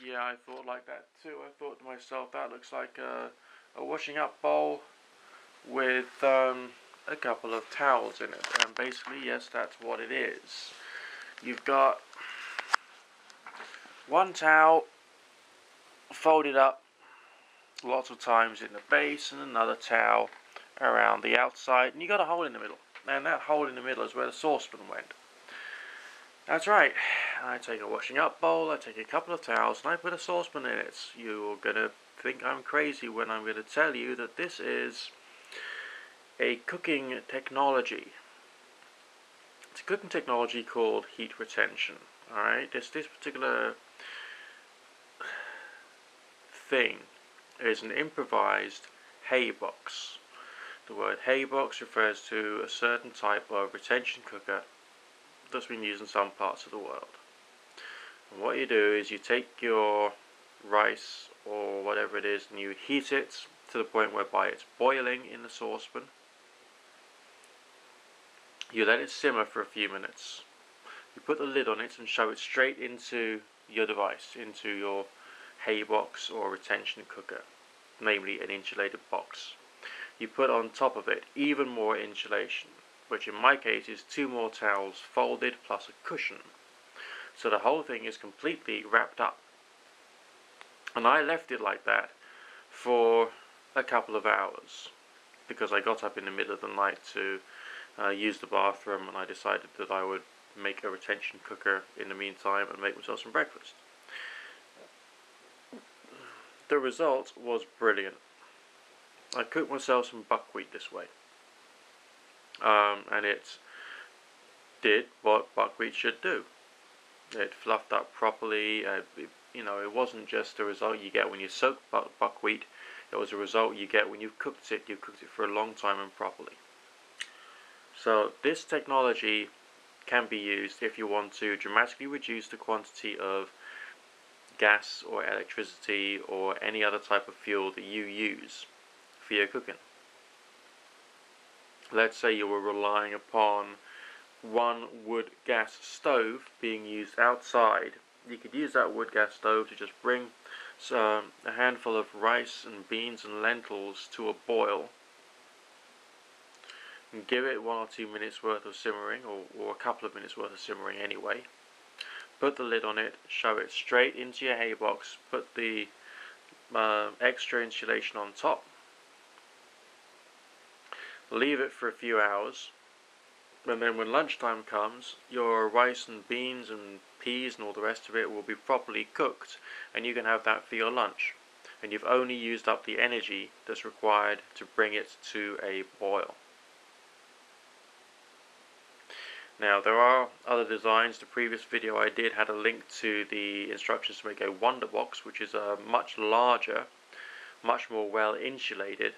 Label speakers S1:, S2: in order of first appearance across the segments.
S1: Yeah, I thought like that too. I thought to myself, that looks like a washing up bowl with a couple of towels in it. And basically, yes, that's what it is. You've got one towel folded up lots of times in the base and another towel around the outside, and you got a hole in the middle. And that hole in the middle is where the saucepan went. That's right. I take a washing up bowl, I take a couple of towels, and I put a saucepan in it. You're going to think I'm crazy when I'm going to tell you that this is a cooking technology. It's a cooking technology called heat retention. Alright, this particular thing is an improvised haybox. The word haybox refers to a certain type of retention cooker that's been used in some parts of the world. And what you do is you take your rice or whatever it is and you heat it to the point whereby it's boiling in the saucepan. You let it simmer for a few minutes. You put the lid on it and shove it straight into your device, into your haybox or retention cooker, namely an insulated box. You put on top of it even more insulation, which in my case is 2 more towels folded plus a cushion. So the whole thing is completely wrapped up. And I left it like that for a couple of hours because I got up in the middle of the night to use the bathroom, and I decided that I would make a retention cooker in the meantime and make myself some breakfast. The result was brilliant. I cooked myself some buckwheat this way. And it did what buckwheat should do. It fluffed up properly. It wasn't just the result you get when you soak buckwheat. It was a result you get when you've cooked it. You've cooked it for a long time and properly. So this technology can be used if you want to dramatically reduce the quantity of gas or electricity or any other type of fuel that you use for your cooking. Let's say you were relying upon one wood gas stove being used outside. You could use that wood gas stove to just bring a handful of rice and beans and lentils to a boil and give it 1 or 2 minutes worth of simmering, or a couple of minutes worth of simmering anyway. Put the lid on it, shove it straight into your haybox, put the extra insulation on top, leave it for a few hours, and then when lunchtime comes, your rice and beans and peas and all the rest of it will be properly cooked, and you can have that for your lunch. And you've only used up the energy that's required to bring it to a boil. Now, there are other designs. The previous video I did had a link to the instructions to make a wonderbox, which is a much larger, much more well insulated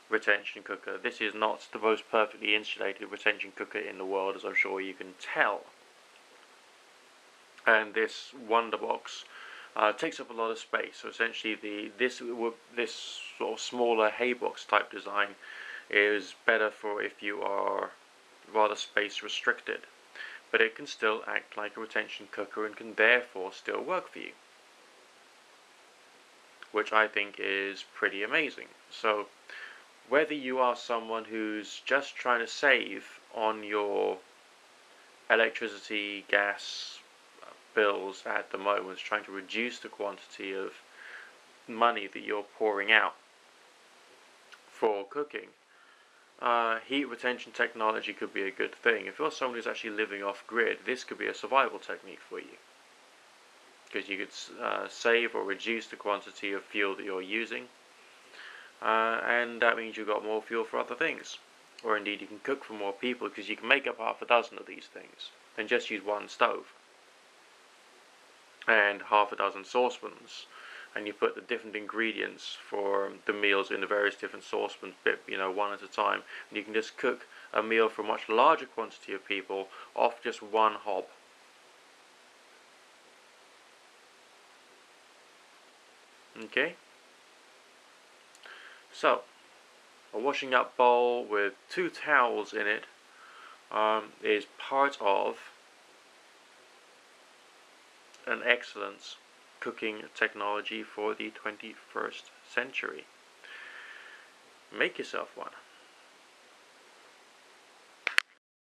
S1: retention cooker. This is not the most perfectly insulated retention cooker in the world, as I'm sure you can tell. And this wonderbox takes up a lot of space. So essentially, this sort of smaller haybox type design is better for if you are rather space restricted, but it can still act like a retention cooker and can therefore still work for you, which I think is pretty amazing. So whether you are someone who's just trying to save on your electricity, gas bills at the moment, trying to reduce the quantity of money that you're pouring out for cooking, heat retention technology could be a good thing. If you're someone who's actually living off grid, this could be a survival technique for you, because you could save or reduce the quantity of fuel that you're using, and that means you've got more fuel for other things, or indeed you can cook for more people, because you can make up half a dozen of these things and just use one stove and half a dozen saucepans, and you put the different ingredients for the meals in the various different saucepans, one at a time, and you can just cook a meal for a much larger quantity of people off just one hob. Okay? So, a washing up bowl with 2 towels in it is part of an excellent cooking technology for the 21st century. Make yourself one.